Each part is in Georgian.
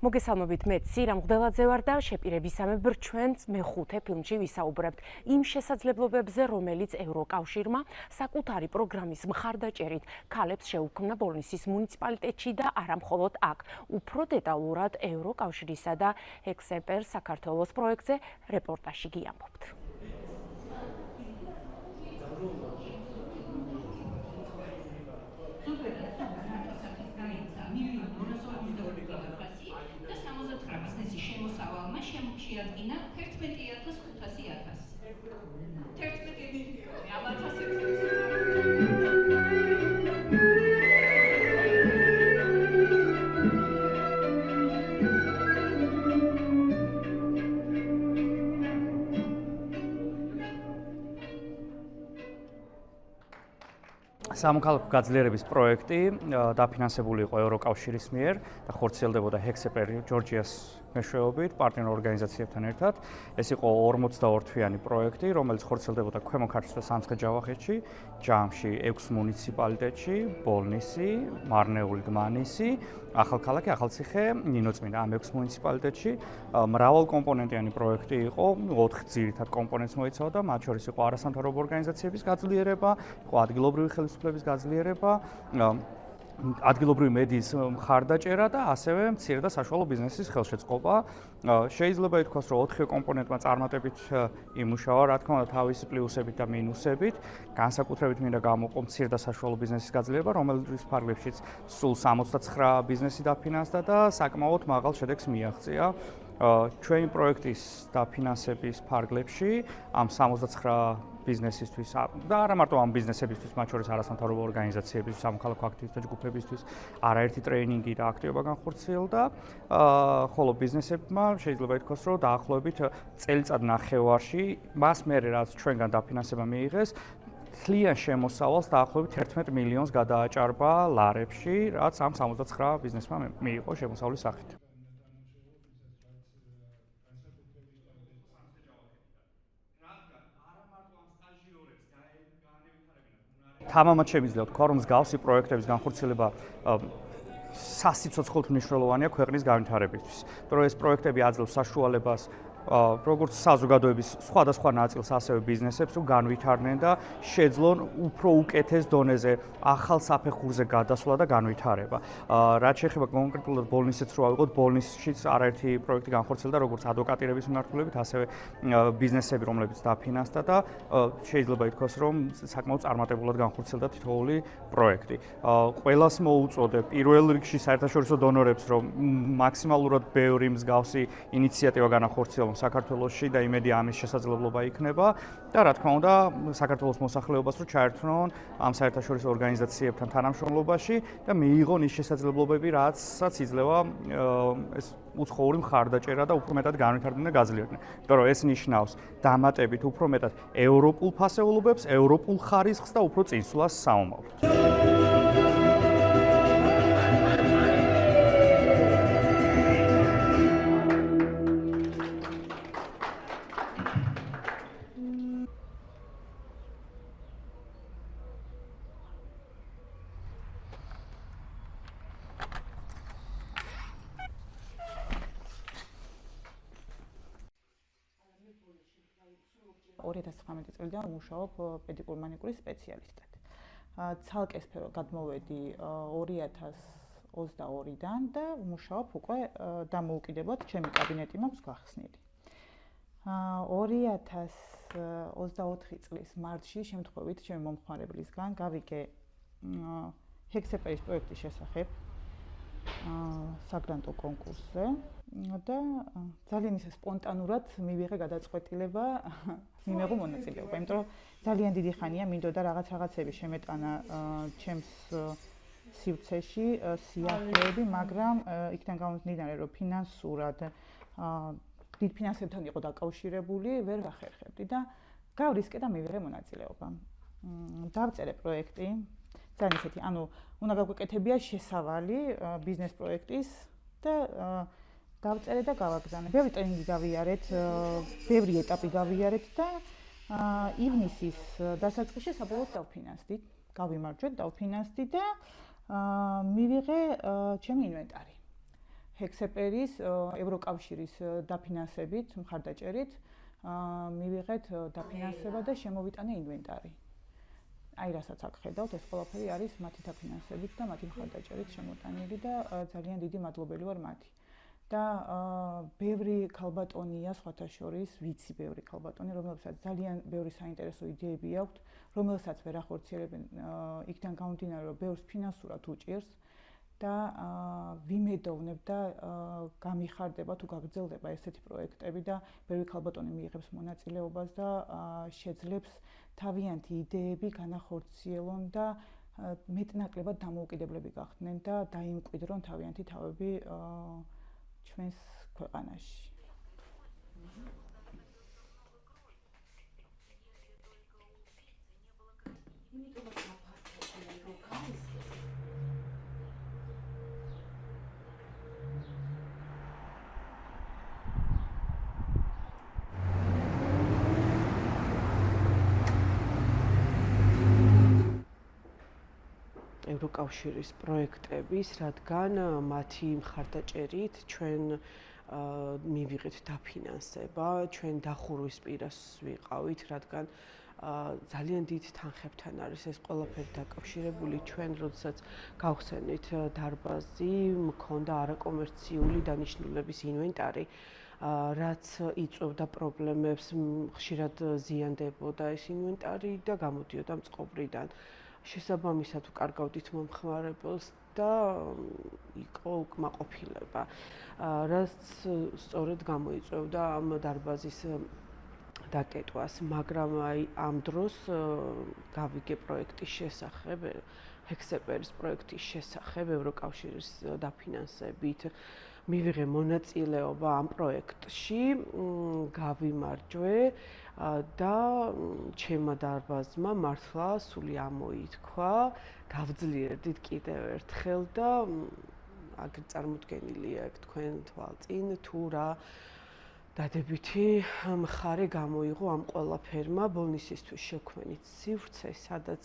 მოგესალმებით, მე ცირა მღვდელაძე ვარ და შეპირებისამებრ ჩვენს მეხუთე ფილმში ვისაუბრებთ იმ შესაძლებლობებზე, რომელიც ევროკავშირმა საკუთარი პროგრამის მხარდაჭერით ქალებს შეუქმნა ბოლნისის მუნიციპალიტეტში და არა მხოლოდ აქ. უფრო დეტალურად ევროკავშირისა და ჰექსეპერ საქართველოს პროექტზე რეპორტაჟში გიამბობთ. შეადგინა 11,500. სამოქალაქო გაძლიერების პროექტი დაფინანსებული იყო ევროკავშირის მიერ და ხორციელდებოდა ჰექსეპერ ჯორჯიას მეშვეობით პარტნიორ ორგანიზაციებთან ერთად. ეს იყო 42 თვიანი პროექტი, რომელიც ხორციელდებოდა ქვემო ქართლში და სამცხე-ჯავახეთში, ჯამში 6 მუნიციპალიტეტში, ბოლნისი, მარნეული, დმანისი, ახალქალაქი, ახალციხე, ნინოწმინდა ამ 6 მუნიციპალიტეტში. მრავალკომპონენტიანი პროექტი იყო, 4 ძირითად კომპონენტს მოიცავდა, მათ შორის იყო არასამთავრობო ორგანიზაციების გაძლიერება, იყო ადგილობრივი ხელისუფლების გაძლიერება, ადგილობრივი მედიის მხარდაჭერა და ასევე მცირე და საშუალო ბიზნესის ხელშეწყობა. შეიძლება ითქვას, რომ 4 კომპონენტმა წარმატებით იმუშავა, რა თქმა უნდა, თავისი პლუსებით და მინუსებით. განსაკუთრებით მინდა გამოვყო მცირე და საშუალო ბიზნესის გაძლიერება, რომელიც ფარგლებშიც სულ 69 ბიზნესი დაფინანსდა და საკმაოდ მაღალ შედეგს მიაღწია. ჩვენი პროექტის დაფინანსების ფარგლებში ამ 69 ბიზნესისთვის და არა მარტო ამ ბიზნესებისთვის, მათ შორის არასამთავრობო ორგანიზაციებისთვის, სამოქალაქო აქტივისტთა ჯგუფებისთვის არაერთი ტრეინინგი და აქტივობა განხორციელდა. ხოლო ბიზნესებმა შეიძლება ითქვას, რომ დაახლოებით წელიწად ნახევარში, მას მერე რაც ჩვენგან დაფინანსება მიიღეს, თლიან შემოსავალს დაახლოებით 11 მილიონს გადააჭარბა ლარებში, რაც ამ 69 ბიზნესმა მიიღო შემოსავლის სახით. თამამად შემიძლია თქვა, რომ მსგავსი პროექტების განხორციელება სასიცოცხლოდ მნიშვნელოვანია ქვეყნის განვითარებისთვის. იმიტომ რომ ეს პროექტები აძლევს საშუალებას როგორც საზოგადოების სხვადასხვა ნაწილს, ასევე ბიზნესებს, რომ განვითარდნენ და შეძლონ უფრო უკეთეს დონეზე ახალ საფეხურზე გადასვლა და განვითარება. რაც შეეხება კონკრეტულად ბოლნისიც რო ავიღოთ, ბოლნისშიც არაერთი პროექტი განხორციელდა, როგორც ადვოკატირების მიმართულებით, ასევე ბიზნესები, რომლებიც დაფინანსდა და შეიძლება ითქვას, რომ საკმაოდ წარმატებულად განხორციელდა თითოეული პროექტი. ყველას მოუწოდებ პირველ რიგში საერთაშორისო დონორებს, რომ მაქსიმალურად ბევრი მსგავსი ინიციატივა განახორციელონ საქართველოში და იმედია ამის შესაძლებლობა იქნება და რა თქმა უნდა საქართველოს მოსახლეობას რო ჩაერთვნონ ამ საერთაშორისო ორგანიზაციებთან თანამშრომლობაში და მიიღონ ის შესაძლებლობები, რაცაც იძლევა ეს უცხოური მხარდაჭერა და უფრო მეტად განვითარდნენ და გაძლიერდნენ. იმიტომ რომ ეს ნიშნავს დამატებით უფრო მეტად ევროპულ ფასეულობებს, ევროპულ ხარისხს და უფრო წინსვლას საომავლოდ. წლიდან ვმუშაობ პედიკურ-მანიკურის სპეციალისტად. ცალკე სფერო გადმოვედი 2022-დან და ვმუშაობ უკვე დამოუკიდებლად, ჩემი კაბინეტი მაქვს გახსნილი. 2024 წლის მარტში შემთხვევით ჩემი მომხმარებლისგან გავიგე ჰექსეპერის პროექტის შესახებ საგრანტო კონკურსზე და ძალიან ისე სპონტანურად მივიღე გადაწყვეტილება მიმეღო მონაწილეობა, იმიტომ რომ ძალიან დიდი ხანია მინდოდა რაღაცები შემეტანა ჩემს სივრცეში სიახლეები, მაგრამ იქიდან გამომდინარე, რომ ფინანსურად დიდ ფინანსებთან იყო დაკავშირებული, ვერ ვახერხებდი და გავრისკე და მივიღე მონაწილეობა. დავწერე პროექტი, ძალიან ისეთი, უნდა გაგვეკეთებია შესავალი ბიზნეს პროექტის და დავწერე და გავაგზავნე. ბევრი ტრენინგი გავიარეთ, ბევრი ეტაპი გავიარეთ და ივნისის დასაწყისში საბოლოოდ დავფინანსდით, გავიმარჯვეთ, დავფინანსდით და მივიღე ჩემი ინვენტარი. ჰექსეპერის ევროკავშირის დაფინანსებით, მხარდაჭერით მივიღეთ დაფინანსება და შემოვიტანე ინვენტარი. აი რასაც აქ ხედავთ, ეს ყველაფერი არის მათი დაფინანსებით და მათი მხარდაჭერით შემოტანილი და ძალიან დიდი მადლობელი ვარ მათი. და ბევრი ქალბატონია სხვათა შორის, ვიცი ბევრი ქალბატონი, რომელსაც ძალიან ბევრი საინტერესო იდეები აქვთ, რომელსაც ვერ ახორციელებენ იქიდან გამომდინარე, რომ ბევრს ფინანსურად უჭირს და ვიმედოვნებ და გამიხარდება თუ გაგრძელდება ესეთი პროექტები და ბევრი ქალბატონი მიიღებს მონაწილეობას და შეძლებს თავიანთი იდეები განახორციელონ და მეტნაკლებად დამოუკიდებლები გახდნენ და დაიმკვიდრონ თავიანთი თავები ჩვენს ქვეყანაში. ევროკავშირის პროექტების, რადგან მათი მხარდაჭერით ჩვენ მივიღეთ დაფინანსება, ჩვენ დახურვის პირას ვიყავით, რადგან ძალიან დიდ თანხებთან არის ეს ყველაფერი დაკავშირებული. ჩვენ როდესაც გავხსენით დარბაზი, მქონდა არაკომერციული დანიშნულების ინვენტარი, რაც იწვევდა პრობლემებს, ხშირად ზიანდებოდა ეს ინვენტარი და გამოდიოდა წყობრიდან. შესაბამისად ვკარგავდით მომხმარებელს და იყო უკმაყოფილება, რაც სწორედ გამოიწვევდა ამ დარბაზის დაკეტვას, მაგრამ აი ამ დროს გავიგე პროექტის შესახებ, ჰექსეპერის პროექტის შესახებ ევროკავშირის დაფინანსებით, მივიღე მონაწილეობა ამ პროექტში, გავიმარჯვე და ჩემმა დარბაზმა მართლა სული ამოითქვა, გავძლიერდით კიდევ ერთხელ და აგრ წარმოდგენილია აქ თქვენ თვალწინ თუ რა დადებითი მხარე გამოიღო ამ ყველაფერმა ბოლნისისთვის შექმნით სივრცე, სადაც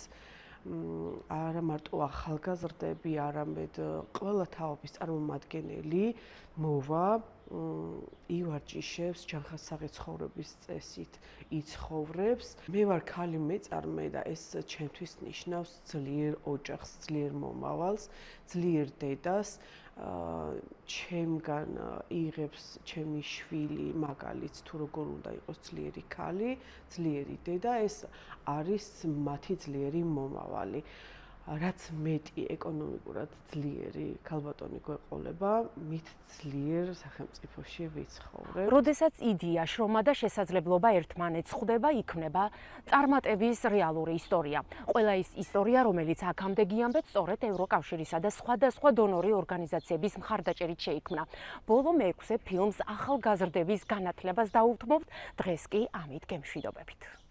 არა მარტო ახალგაზრდები, არამედ ყველა თაობის წარმომადგენელი მოვა, ივარჯიშებს ჯანხასაღი ცხოვრების წესით იცხოვრებს. მე ვარ ქალი მეწარმე და ეს ჩემთვის ნიშნავს ძლიერ ოჯახს, ძლიერ მომავალს, ძლიერ დედას. ჩემგან იღებს ჩემი შვილი მაგალითს თუ როგორ უნდა იყოს ძლიერი ქალი, ძლიერი დედა, ეს არის მათი ძლიერი მომავალი. რაც მეტი ეკონომიკურად ძლიერი ქალბატონი გვეყოლება, მით ძლიერ სახელმწიფოში ვიცხოვრებ. როდესაც იდეა, შრომა და შესაძლებლობა ერთმანეთს ხვდება, იქმნება წარმატების რეალური ისტორია. ყველა ის ისტორია, რომელიც აქამდე გიამბეთ, სწორედ ევროკავშირისა და სხვადასხვა დონორი ორგანიზაციების მხარდაჭერით შეიქმნა. ბოლო მე-6 ფილმს ახალგაზრდების განათლებას დაუთმობთ, დღეს კი ამით გემშვიდობებით.